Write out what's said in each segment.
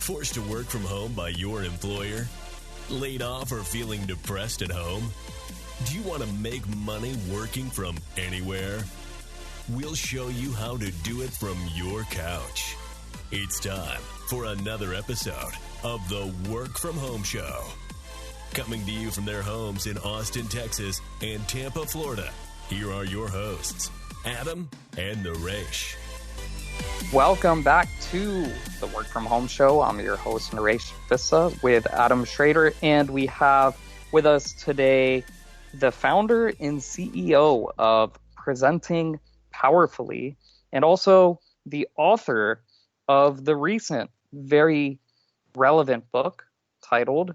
Forced to work from home by your employer? Laid off or feeling depressed at home? Do you want to make money working from anywhere? We'll show you how to do it from your couch. It's time for another episode of the Work From Home Show. Coming to you from their homes in Austin, Texas and Tampa, Florida, here are your hosts, Adam and Naresh. Welcome back to the Work From Home Show. I'm your host, Naresh Vissa, with Adam Schrader, and we have with us today the founder and CEO of Presenting Powerfully, and also the author of the recent, very relevant book titled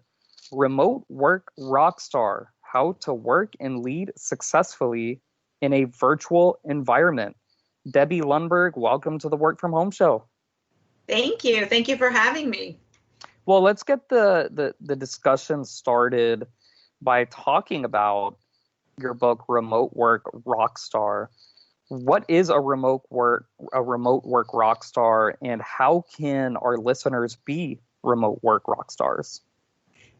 Remote Work Rockstar: How to Work and Lead Successfully in a Virtual Environment. Debbie Lundberg, welcome to the Work From Home Show. Thank you. Thank you for having me. Well, let's get the discussion started by talking about your book, Remote Work Rockstar. What is a remote work rockstar, and how can our listeners be remote work rockstars?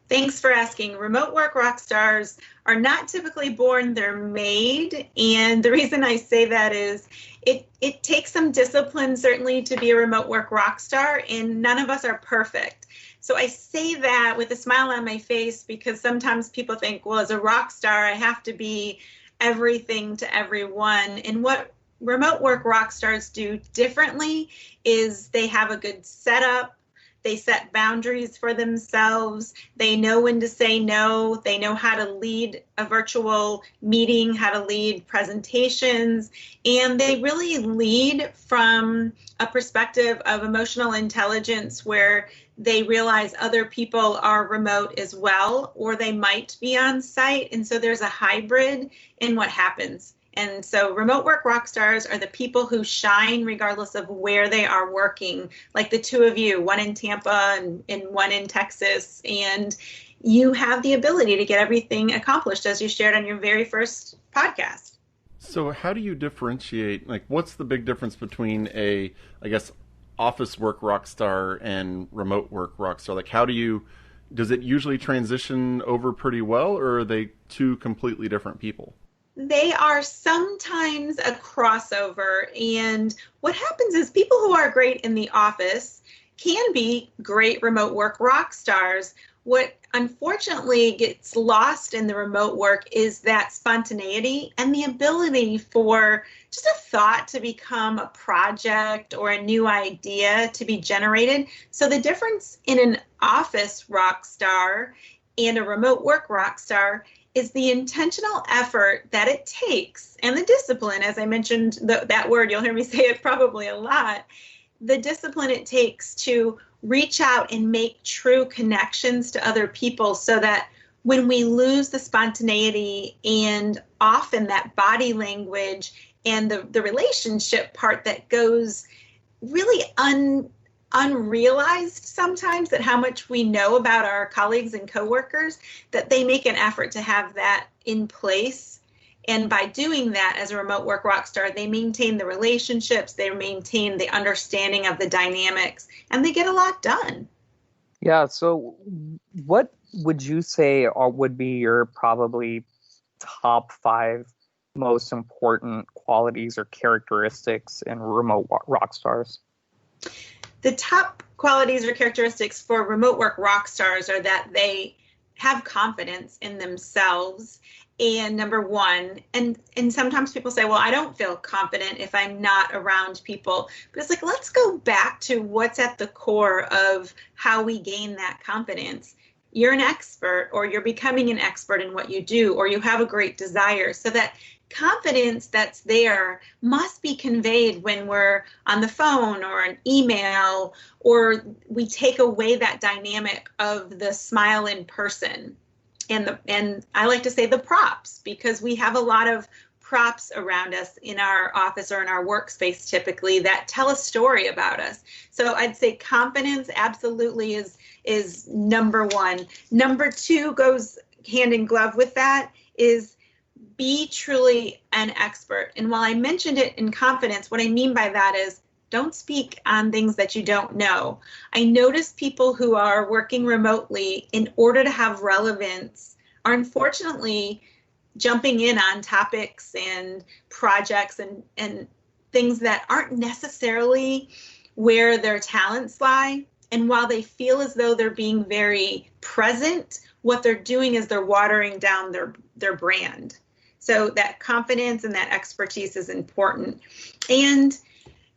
Thanks for asking. Remote work rock stars are not typically born, they're made. And the reason I say that is it takes some discipline, certainly, to be a remote work rock star, and none of us are perfect. So I say that with a smile on my face because sometimes people think, well, as a rock star, I have to be everything to everyone. And what remote work rock stars do differently is they have a good setup. They set boundaries for themselves. They know when to say no. They know how to lead a virtual meeting, how to lead presentations, and they really lead from a perspective of emotional intelligence where they realize other people are remote as well, or they might be on site. And so there's a hybrid in what happens. And so remote work rock stars are the people who shine regardless of where they are working, like the two of you, one in Tampa and one in Texas. And you have the ability to get everything accomplished as you shared on your very first podcast. So how do you differentiate, like what's the big difference between a, I guess, office work rock star and remote work rock star? Like does it usually transition over pretty well, or are they two completely different people? They are sometimes a crossover, and what happens is people who are great in the office can be great remote work rock stars. What unfortunately gets lost in the remote work is that spontaneity and the ability for just a thought to become a project or a new idea to be generated. So the difference in an office rock star and a remote work rock star is the intentional effort that it takes and the discipline, as I mentioned, that word, you'll hear me say it probably a lot, the discipline it takes to reach out and make true connections to other people so that when we lose the spontaneity and often that body language and the relationship part that goes really unrealized sometimes, that how much we know about our colleagues and coworkers, that they make an effort to have that in place. And by doing that as a remote work rock star, they maintain the relationships, they maintain the understanding of the dynamics, and they get a lot done. Yeah, so what would you say would be your probably top 5 most important qualities or characteristics in remote rock stars? The top qualities or characteristics for remote work rock stars are that they have confidence in themselves. And number one, and sometimes people say, well, I don't feel confident if I'm not around people. But it's like, let's go back to what's at the core of how we gain that confidence. You're an expert, or you're becoming an expert in what you do, or you have a great desire. So that confidence that's there must be conveyed when we're on the phone or an email, or we take away that dynamic of the smile in person. And I like to say the props, because we have a lot of props around us in our office or in our workspace typically that tell a story about us. So I'd say confidence absolutely is number one. Number two goes hand in glove with that, is be truly an expert. And while I mentioned it in confidence, what I mean by that is Don't speak on things that you don't know. I notice people who are working remotely in order to have relevance are unfortunately jumping in on topics and projects and things that aren't necessarily where their talents lie. And while they feel as though they're being very present, what they're doing is they're watering down their brand. So that confidence and that expertise is important.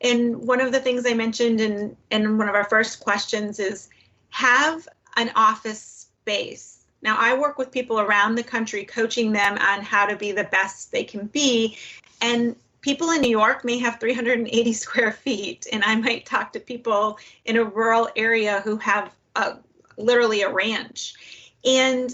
And one of the things I mentioned in one of our first questions is have an office space. Now, I work with people around the country, coaching them on how to be the best they can be. And people in New York may have 380 square feet, and I might talk to people in a rural area who have literally a ranch. And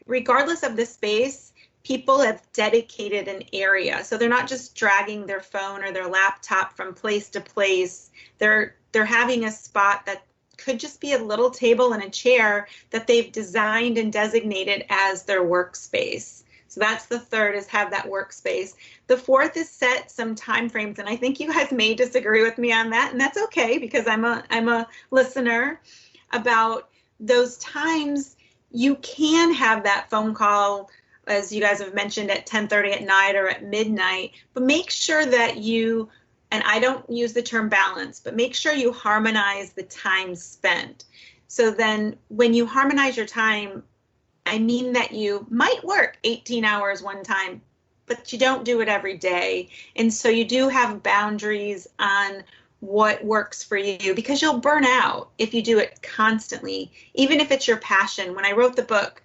regardless of the space, people have dedicated an area. So they're not just dragging their phone or their laptop from place to place. They're having a spot that could just be a little table and a chair that they've designed and designated as their workspace. So that's the third, is have that workspace. The fourth is set some time frames, and I think you guys may disagree with me on that, and that's okay because I'm a listener. About those times, you can have that phone call, as you guys have mentioned, at 10:30 at night or at midnight, but make sure that you, and I don't use the term balance, but make sure you harmonize the time spent. So then when you harmonize your time, I mean that you might work 18 hours one time, but you don't do it every day. And so you do have boundaries on what works for you, because you'll burn out if you do it constantly, even if it's your passion. When I wrote the book,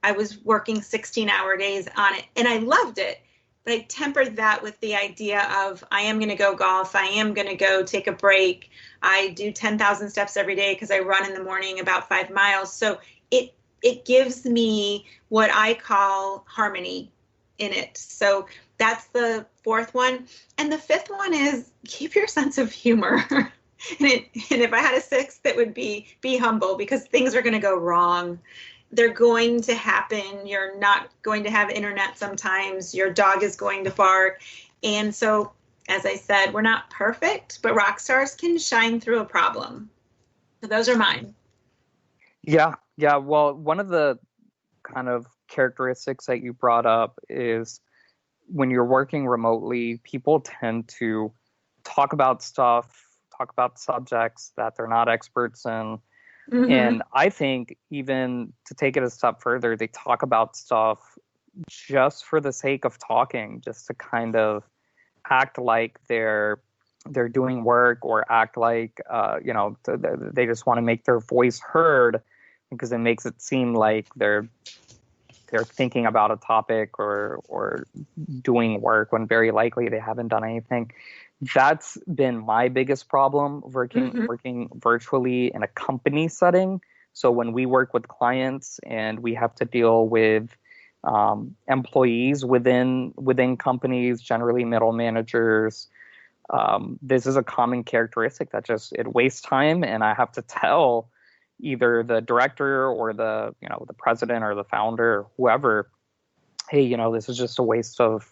I was working 16-hour days on it, and I loved it. But I tempered that with the idea of I am going to go golf. I am going to go take a break. I do 10,000 steps every day because I run in the morning about 5 miles. So it gives me what I call harmony in it. So that's the fourth one. And the fifth one is keep your sense of humor. and if I had a sixth, it would be humble, because things are going to go wrong. They're going to happen. You're not going to have internet sometimes. Your dog is going to bark. And so, as I said, we're not perfect, but rock stars can shine through a problem. So those are mine. Yeah. Well, one of the kind of characteristics that you brought up is when you're working remotely, people tend to talk about subjects that they're not experts in. Mm-hmm. And I think even to take it a step further, they talk about stuff just for the sake of talking, just to kind of act like they're doing work, or act like, they just want to make their voice heard, because it makes it seem like they're thinking about a topic or doing work when very likely they haven't done anything. That's been my biggest problem working virtually in a company setting. So when we work with clients and we have to deal with employees within companies, generally middle managers, this is a common characteristic that just it wastes time, and I have to tell either the director or the president or the founder or whoever, hey, this is just a waste of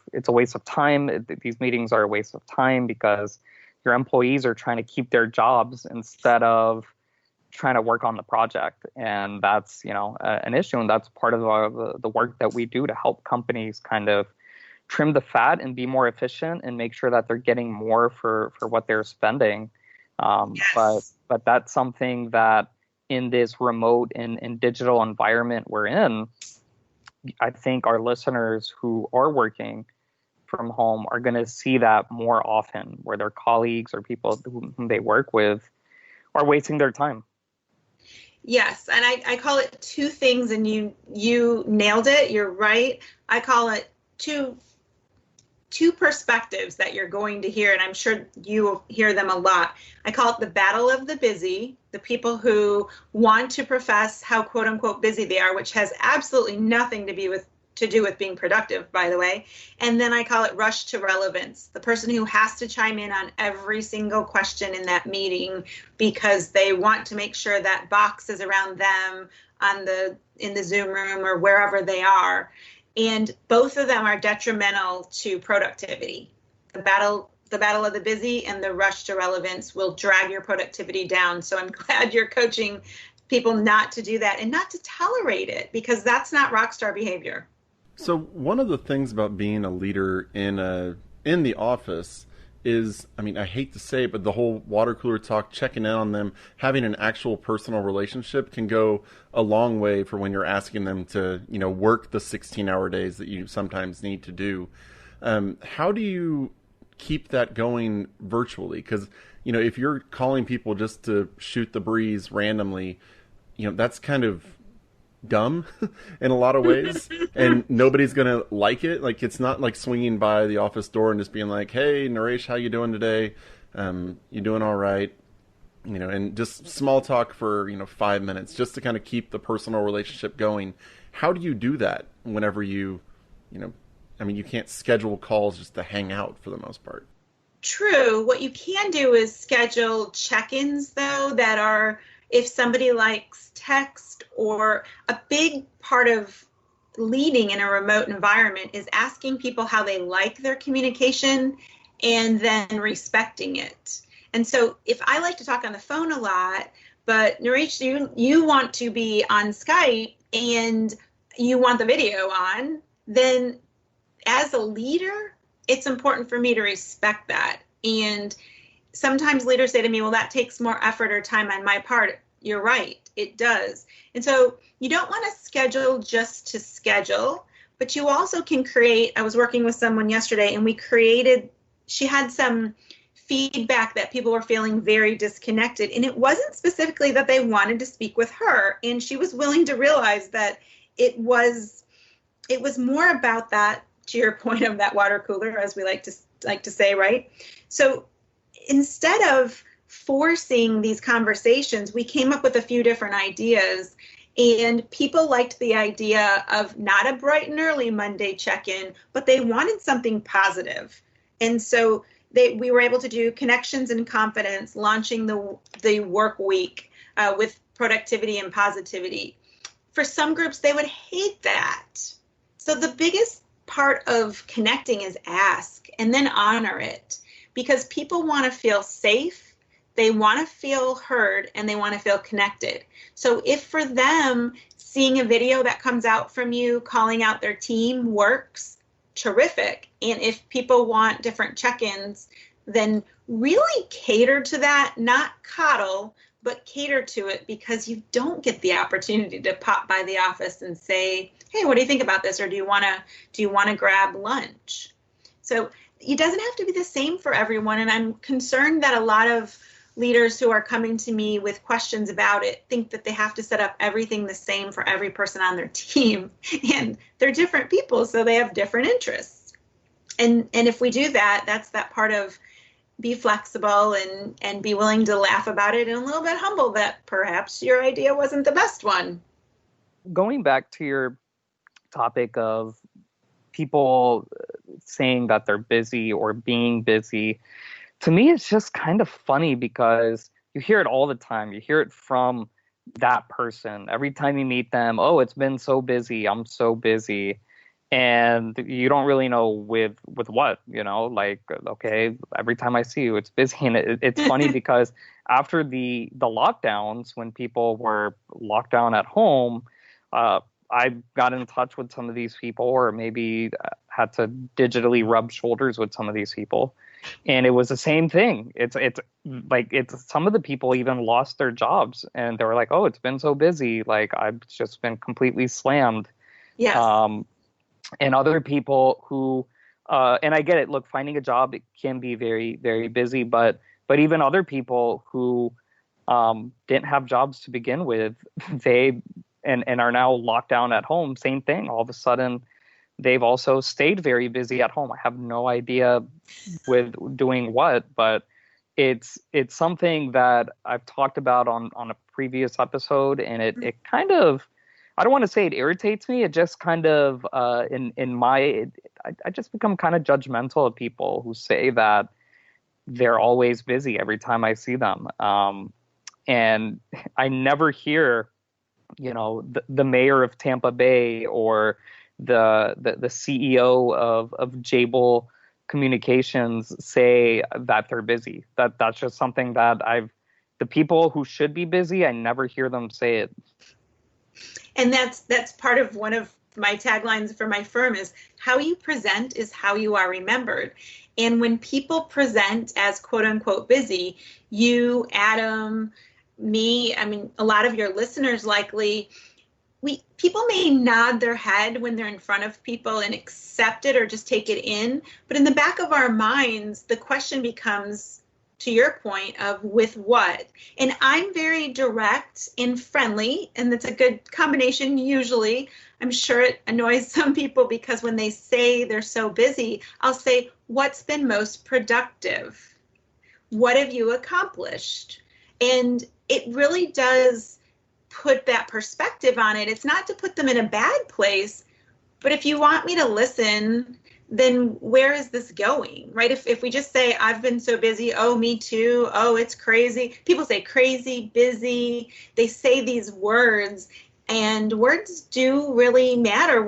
time. These meetings are a waste of time because your employees are trying to keep their jobs instead of trying to work on the project. And that's, an issue. And that's part of the work that we do to help companies kind of trim the fat and be more efficient and make sure that they're getting more for what they're spending. Yes. But that's something that in this remote and digital environment we're in, I think our listeners who are working from home are going to see that more often, where their colleagues or people whom they work with are wasting their time. Yes, and I call it two things, and you nailed it. You're right. I call it two perspectives that you're going to hear, and I'm sure you will hear them a lot. I call it the battle of the busy, the people who want to profess how quote unquote busy they are, which has absolutely nothing to do with being productive, by the way. And then I call it rush to relevance, the person who has to chime in on every single question in that meeting because they want to make sure that box is around them in the Zoom room or wherever they are. And both of them are detrimental to productivity. The the battle of the busy, and the rush to relevance will drag your productivity down. So I'm glad you're coaching people not to do that and not to tolerate it, because that's not rock star behavior. So one of the things about being a leader in the office is, I mean, I hate to say it, but the whole water cooler talk, checking in on them, having an actual personal relationship can go a long way for when you're asking them to, work the 16-hour days that you sometimes need to do. How do you keep that going virtually? Because, if you're calling people just to shoot the breeze randomly, that's kind of dumb in a lot of ways, and nobody's gonna like it. Like, it's not like swinging by the office door and just being like, "Hey, Naresh, how you doing today? You doing all right?" And just small talk for 5 minutes, just to kind of keep the personal relationship going. How do you do that whenever you can't schedule calls just to hang out for the most part? True. What you can do is schedule check-ins, though, that are, if somebody likes text, or a big part of leading in a remote environment is asking people how they like their communication and then respecting it. And so if I like to talk on the phone a lot, but Naresh, you want to be on Skype and you want the video on, then as a leader, it's important for me to respect that. And sometimes leaders say to me, well, that takes more effort or time on my part. You're right, it does. And so you don't want to schedule just to schedule, but you also can create. I was working with someone yesterday, and she had some feedback that people were feeling very disconnected. And it wasn't specifically that they wanted to speak with her. And she was willing to realize that it was more about that, to your point of that water cooler, as we like to say, right? So instead of forcing these conversations, we came up with a few different ideas, and people liked the idea of not a bright and early Monday check-in, but they wanted something positive. And so we were able to do connections and confidence, launching the work week with productivity and positivity. For some groups, they would hate that. So the biggest part of connecting is ask and then honor it, because people want to feel safe. They want to feel heard, and they want to feel connected. So if for them, seeing a video that comes out from you, calling out their team works, terrific. And if people want different check-ins, then really cater to that, not coddle, but cater to it, because you don't get the opportunity to pop by the office and say, hey, what do you think about this? Or do you want to grab lunch? So it doesn't have to be the same for everyone. And I'm concerned that a lot of leaders who are coming to me with questions about it think that they have to set up everything the same for every person on their team. And they're different people, so they have different interests. And if we do that, that's that part of be flexible and be willing to laugh about it, and a little bit humble that perhaps your idea wasn't the best one. Going back to your topic of people saying that they're busy or being busy, to me, it's just kind of funny, because you hear it all the time. You hear it from that person. Every time you meet them, oh, it's been so busy. I'm so busy. And you don't really know with what, like, okay, every time I see you, it's busy. And it's funny because after the lockdowns, when people were locked down at home, I got in touch with some of these people, or maybe had to digitally rub shoulders with some of these people. And it was the same thing. It's some of the people even lost their jobs, and they were like, oh, it's been so busy. Like, I've just been completely slammed. Yes. And other people who, and I get it. Look, finding a job, it can be very, very busy, but even other people who didn't have jobs to begin with, they and are now locked down at home. Same thing. All of a sudden, they've also stayed very busy at home. I have no idea with doing what, but it's something that I've talked about on a previous episode, and it kind of, I don't want to say it irritates me. It just kind of, I just become kind of judgmental of people who say that they're always busy every time I see them. And I never hear, the mayor of Tampa Bay or the CEO of Jabil communications say that they're busy. That's just something that the people who should be busy, I never hear them say it. And that's part of one of my taglines for my firm is how you present is how you are remembered. And when people present as quote unquote busy, you, Adam, me, I mean, a lot of your listeners likely, people may nod their head when they're in front of people and accept it or just take it in. But in the back of our minds, the question becomes, to your point, of with what? And I'm very direct and friendly, and that's a good combination usually. I'm sure it annoys some people because when they say they're so busy, I'll say, what's been most productive? What have you accomplished? And it really does put that perspective on it. It's not to put them in a bad place, but if you want me to listen, then where is this going, right? If we just say, I've been so busy, oh, me too, oh, it's crazy. People say crazy, busy. They say these words, and words do really matter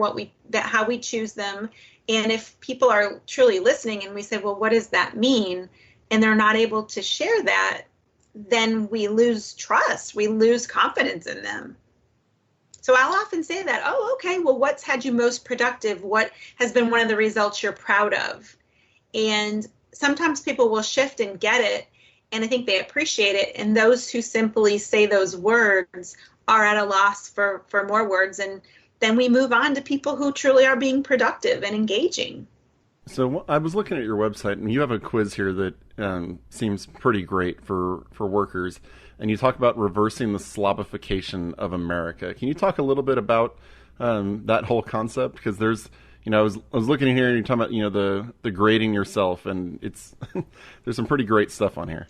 how we choose them. And if people are truly listening and we say, well, what does that mean? And they're not able to share that, then we lose trust. We lose confidence in them. So I'll often say that, oh, okay, well, what's had you most productive? What has been one of the results you're proud of? And sometimes people will shift and get it, and I think they appreciate it. And those who simply say those words are at a loss for more words. And then we move on to people who truly are being productive and engaging. So I was looking at your website, and you have a quiz here that seems pretty great for workers. And you talk about reversing the slobification of America. Can you talk a little bit about that whole concept? Because there's, I was looking in here, and you're talking about, the grading yourself, and it's there's some pretty great stuff on here.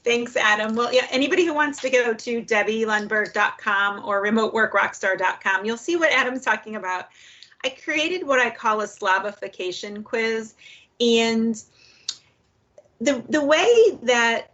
Thanks, Adam. Well, yeah, anybody who wants to go to DebbieLundberg.com or RemoteWorkRockStar.com, you'll see what Adam's talking about. I created what I call a slobification quiz, and the way that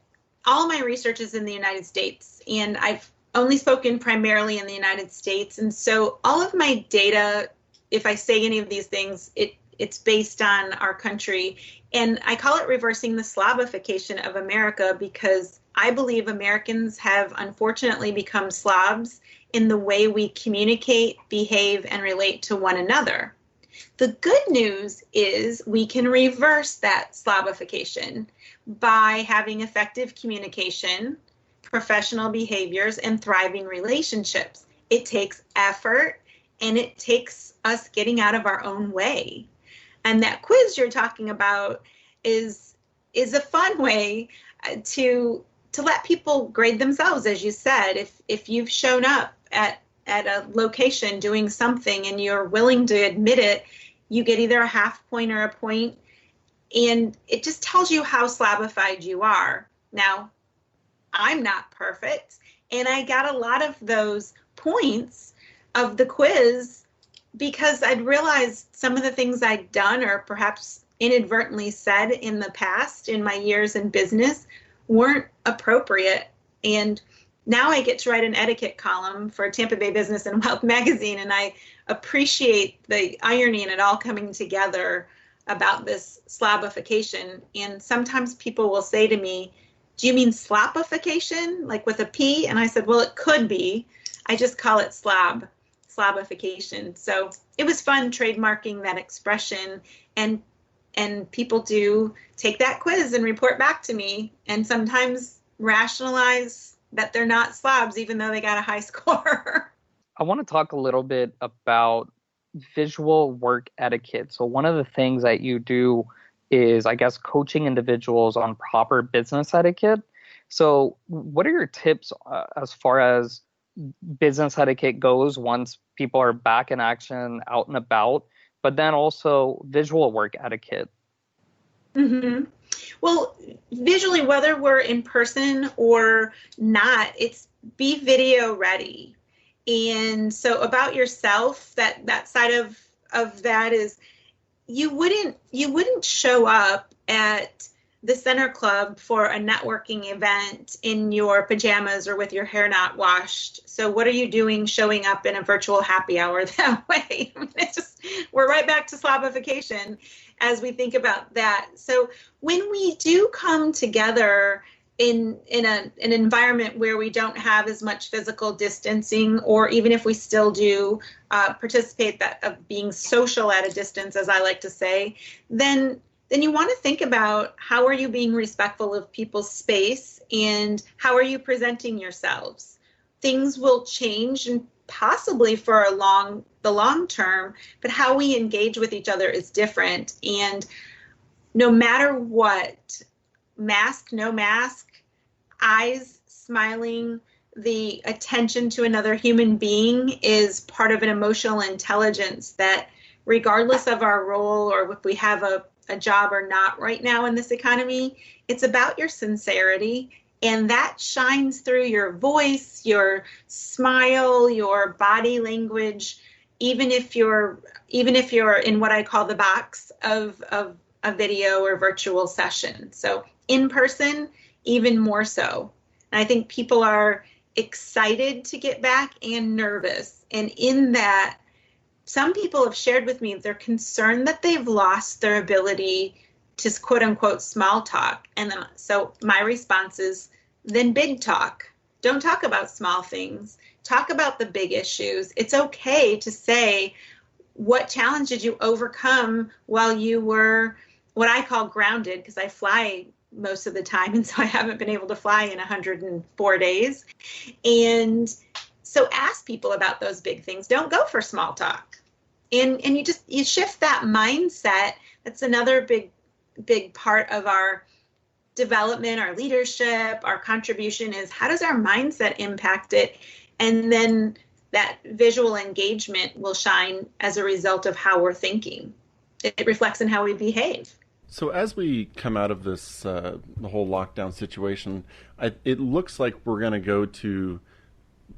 all my research is in the United States, and I've only spoken primarily in the United States, and so all of my data, if I say any of these things, it's based on our country, and I call it reversing the slobification of America because I believe Americans have unfortunately become slobs in the way we communicate, behave, and relate to one another. The good news is we can reverse that slobification by having effective communication, professional behaviors, and thriving relationships. It takes effort, and it takes us getting out of our own way. And that quiz you're talking about is a fun way to let people grade themselves, as you said. If you've shown up at a location doing something and you're willing to admit it, you get either a half point or a point, and it just tells you how slobified you are. Now, I'm not perfect, and I got a lot of those points of the quiz because I'd realized some of the things I'd done or perhaps inadvertently said in the past in my years in business weren't appropriate. And now I get to write an etiquette column for Tampa Bay Business and Wealth magazine, and I appreciate the irony in it all coming together about this slobification. And sometimes people will say to me, do you mean slopification, like with a P? And I said, well, it could be. I just call it slobification. So it was fun trademarking that expression, and people do take that quiz and report back to me and sometimes rationalize that they're not slobs, even though they got a high score. I want to talk a little bit about visual work etiquette. So one of the things that you do is, I guess, coaching individuals on proper business etiquette. So what are your tips as far as business etiquette goes once people are back in action, out and about, but then also visual work etiquette? Mm-hmm. Well, visually, whether we're in person or not, it's be video ready. And so about yourself, that side of that is you wouldn't show up at the Center Club for a networking event in your pajamas or with your hair not washed. So what are you doing showing up in a virtual happy hour that way? I mean, we're right back to slobification as we think about that. So when we do come together in an environment where we don't have as much physical distancing, or even if we still do participate of being social at a distance, as I like to say, then you want to think about how are you being respectful of people's space and how are you presenting yourselves. Things will change and possibly for the long term, but how we engage with each other is different. And no matter what, mask, no mask, eyes smiling, the attention to another human being is part of an emotional intelligence that, regardless of our role or if we have a job or not right now in this economy, it's about your sincerity, and that shines through your voice, your smile, your body language, even if you're in what I call the box of a video or virtual session. So in person, even more so. And I think people are excited to get back and nervous. And in that, some people have shared with me they're concerned that they've lost their ability to quote unquote small talk. And then, so my response is, then big talk. Don't talk about small things. Talk about the big issues. It's okay to say, what challenge did you overcome while you were what I call grounded, because I fly most of the time, and so I haven't been able to fly in 104 days. And so ask people about those big things. Don't go for small talk. And you shift that mindset. That's another big part of our development, our leadership, our contribution is how does our mindset impact it? And then that visual engagement will shine as a result of how we're thinking. It reflects in how we behave. So as we come out of this, the whole lockdown situation, it looks like we're going to go to,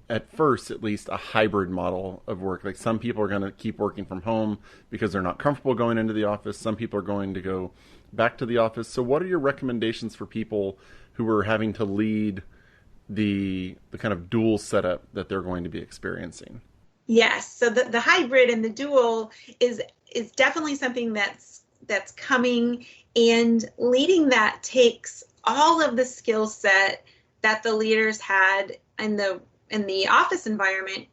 at first at least, a hybrid model of work. Like some people are going to keep working from home because they're not comfortable going into the office. Some people are going to go back to the office. So what are your recommendations for people who are having to lead the kind of dual setup that they're going to be experiencing? Yes. So the hybrid and the dual is definitely something that's coming, and leading that takes all of the skill set that the leaders had in the office environment.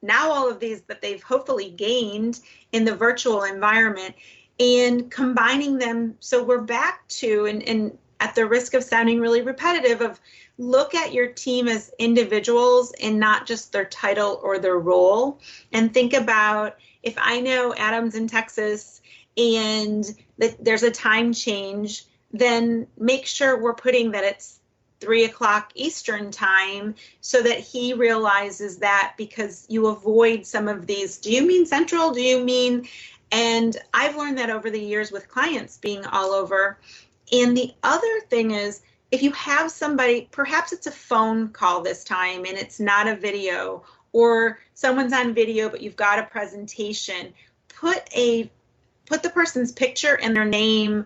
Now all of these that they've hopefully gained in the virtual environment, and combining them. So we're back to, and at the risk of sounding really repetitive, of look at your team as individuals and not just their title or their role. And think about, if I know Adam's in Texas and that there's a time change, then make sure we're putting that it's 3:00 Eastern time so that he realizes that, because you avoid some of these, do you mean Central? Do you mean? And I've learned that over the years with clients being all over. And the other thing is, if you have somebody, perhaps it's a phone call this time and it's not a video, or someone's on video but you've got a presentation, put the person's picture and their name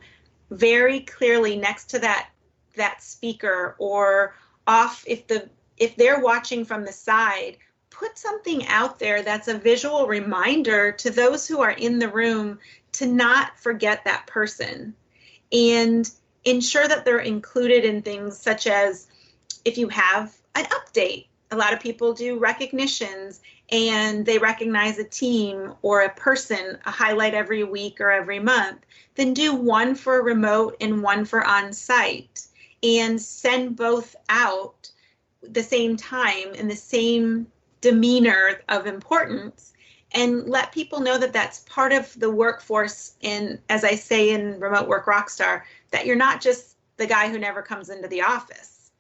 very clearly next to that speaker, or off if they're watching from the side, put something out there that's a visual reminder to those who are in the room to not forget that person, and ensure that they're included in things such as, if you have an update, a lot of people do recognitions and they recognize a team or a person, a highlight every week or every month, then do one for remote and one for on-site, and send both out the same time in the same demeanor of importance, and let people know that that's part of the workforce. And as I say in Remote Work Rockstar, that you're not just the guy who never comes into the office.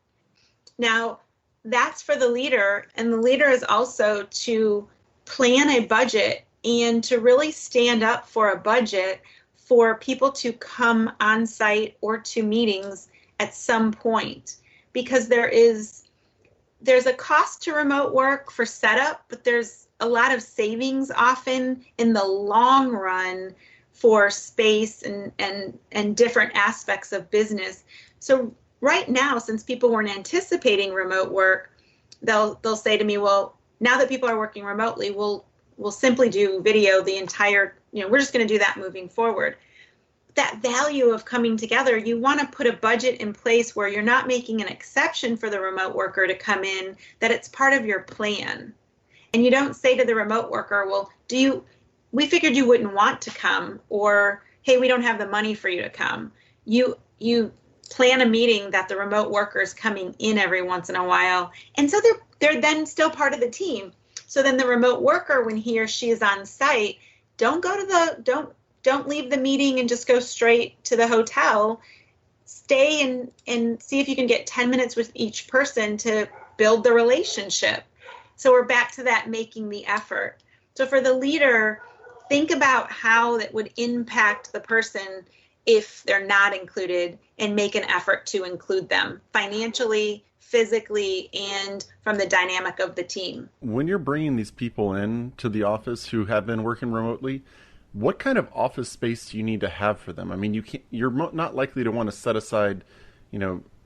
Now, that's for the leader, and the leader is also to plan a budget and to really stand up for a budget for people to come on site or to meetings at some point, because there's a cost to remote work for setup, but there's a lot of savings often in the long run for space and different aspects of business. So right now, since people weren't anticipating remote work, they'll say to me, well, now that people are working remotely, we'll simply do video the entire, we're just going to do that moving forward. That value of coming together, you want to put a budget in place where you're not making an exception for the remote worker to come in, that it's part of your plan. And you don't say to the remote worker, well, we figured you wouldn't want to come, or, hey, we don't have the money for you to come. You plan a meeting that the remote worker is coming in every once in a while. And so they're then still part of the team. So then the remote worker, when he or she is on site, don't leave the meeting and just go straight to the hotel. Stay and see if you can get 10 minutes with each person to build the relationship. So we're back to that making the effort. So for the leader, think about how that would impact the person if they're not included, and make an effort to include them financially, physically, and from the dynamic of the team. When you're bringing these people in to the office who have been working remotely, what kind of office space do you need to have for them? I mean, you're not likely to want to set aside,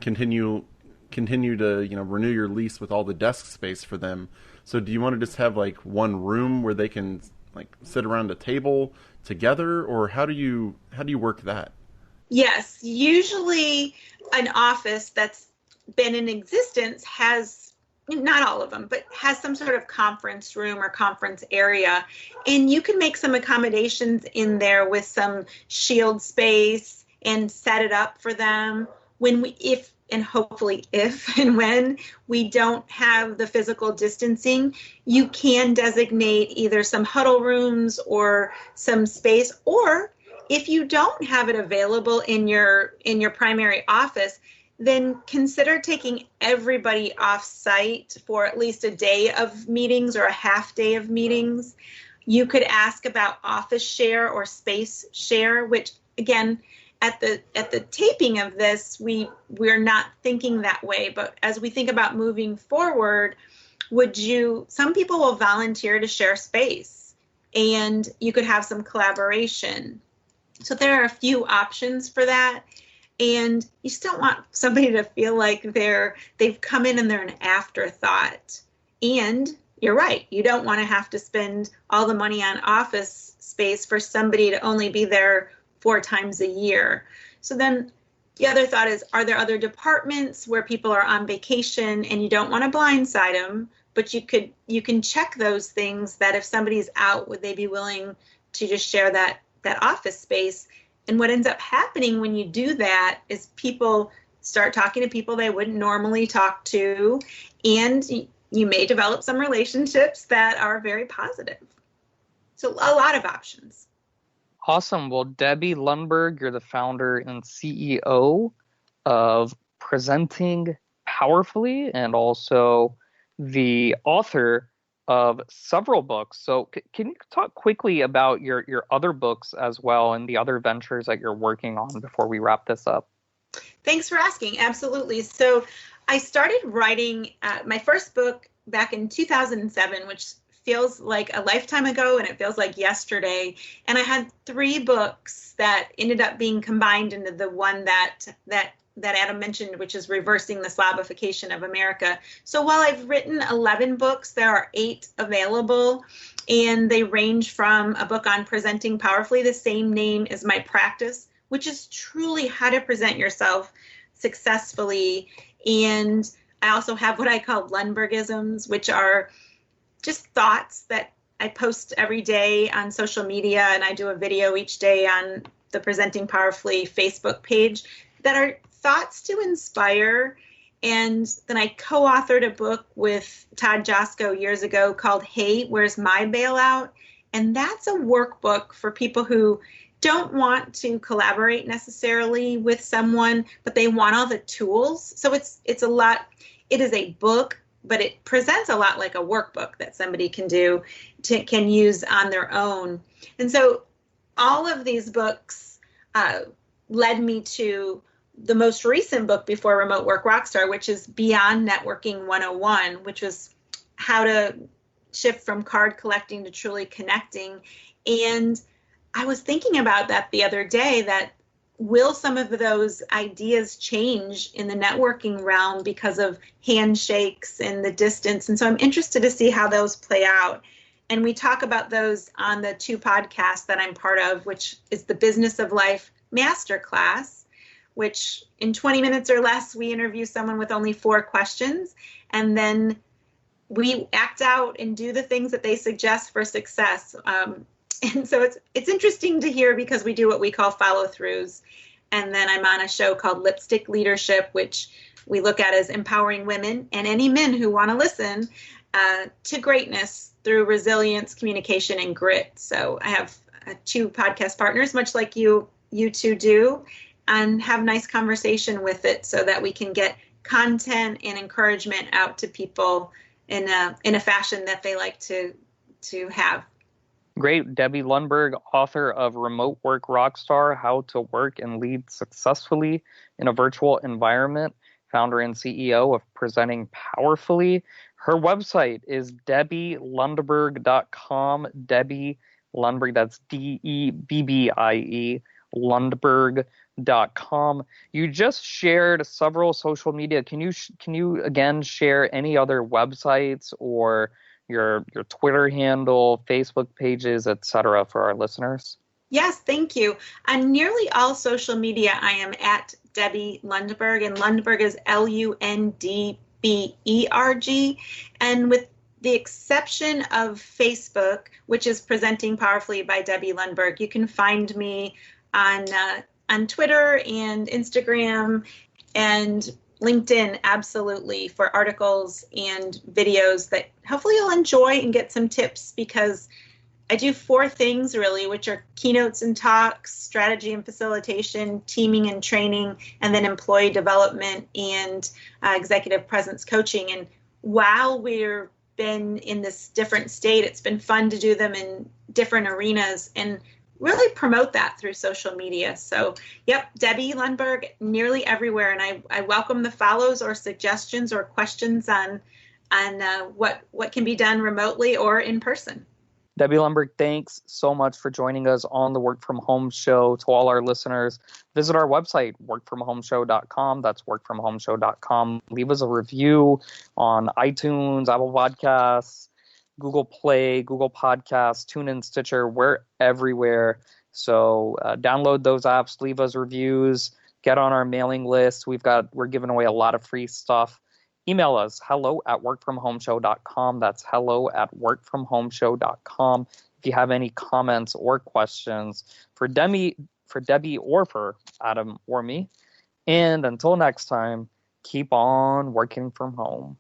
continue to, renew your lease with all the desk space for them. So do you want to just have like one room where they can like sit around a table together, or how do you work that? Yes, usually an office that's been in existence has, not all of them, but has some sort of conference room or conference area. And you can make some accommodations in there with some shield space and set it up for them if and when we don't have the physical distancing. You can designate either some huddle rooms or some space, or if you don't have it available in your primary office, then consider taking everybody off site for at least a day of meetings or a half day of meetings. You could ask about office share or space share, which again, at the taping of this, we're not thinking that way. But as we think about moving forward, some people will volunteer to share space, and you could have some collaboration. So there are a few options for that. And you just don't want somebody to feel like they've come in and they're an afterthought. And you're right, you don't want to have to spend all the money on office space for somebody to only be there 4 times a year. So then the other thought is, are there other departments where people are on vacation and you don't want to blindside them, but you can check those things, that if somebody's out, would they be willing to just share that office space? And what ends up happening when you do that is people start talking to people they wouldn't normally talk to, and you may develop some relationships that are very positive. So a lot of options. Awesome. Well, Debbie Lundberg, you're the founder and CEO of Presenting Powerfully, and also the author of several books. So can you talk quickly about your other books as well, and the other ventures that you're working on before we wrap this up? Thanks for asking. Absolutely. So I started writing my first book back in 2007, which feels like a lifetime ago, and it feels like yesterday. And I had 3 books that ended up being combined into the one that Adam mentioned, which is Reversing the Slobification of America. So while I've written 11 books, there are 8 available, and they range from a book on presenting powerfully, the same name as my practice, which is truly how to present yourself successfully. And I also have what I call Lundbergisms, which are just thoughts that I post every day on social media, and I do a video each day on the Presenting Powerfully Facebook page that are thoughts to inspire. And then I co-authored a book with Todd Josko years ago called Hey, Where's My Bailout? And that's a workbook for people who don't want to collaborate necessarily with someone, but they want all the tools. So it is a book, but it presents a lot like a workbook that somebody can use on their own. And so all of these books led me to the most recent book before Remote Work Rockstar, which is Beyond Networking 101, which was how to shift from card collecting to truly connecting. And I was thinking about that the other day, that will some of those ideas change in the networking realm because of handshakes and the distance? And so I'm interested to see how those play out. And we talk about those on the 2 podcasts that I'm part of, which is the Business of Life Masterclass, which in 20 minutes or less, we interview someone with only 4 questions. And then we act out and do the things that they suggest for success. And so it's interesting to hear, because we do what we call follow-throughs. And then I'm on a show called Lipstick Leadership, which we look at as empowering women and any men who want to listen to greatness through resilience, communication, and grit. So I have 2 podcast partners, much like you 2 do, and have nice conversation with it so that we can get content and encouragement out to people in a fashion that they like to have. Great. Debbie Lundberg, author of Remote Work Rockstar, How to Work and Lead Successfully in a Virtual Environment, founder and CEO of Presenting Powerfully. Her website is debbielundberg.com. Debbie Lundberg, that's Debbie, Lundberg.com. You just shared several social media. Can you again share any other websites or your Twitter handle, Facebook pages, etc. for our listeners? Yes, thank you. On nearly all social media, I am at Debbie Lundberg, and Lundberg is Lundberg. And with the exception of Facebook, which is Presenting Powerfully by Debbie Lundberg, you can find me on Twitter and Instagram and LinkedIn, absolutely, for articles and videos that hopefully you'll enjoy and get some tips, because I do 4 things really, which are keynotes and talks, strategy and facilitation, teaming and training, and then employee development and executive presence coaching. And while we've been in this different state, it's been fun to do them in different arenas and really promote that through social media. So, yep, Debbie Lundberg, nearly everywhere. And I welcome the follows or suggestions or questions on what can be done remotely or in person. Debbie Lundberg, thanks so much for joining us on the Work From Home Show. To all our listeners, visit our website, workfromhomeshow.com. That's workfromhomeshow.com. Leave us a review on iTunes, Apple Podcasts, Google Play, Google Podcasts, TuneIn, Stitcher. We're everywhere. So download those apps, leave us reviews, get on our mailing list. We're giving away a lot of free stuff. Email us, hello@workfromhomeshow.com. That's hello@workfromhomeshow.com. If you have any comments or questions for Debbie or for Adam or me. And until next time, keep on working from home.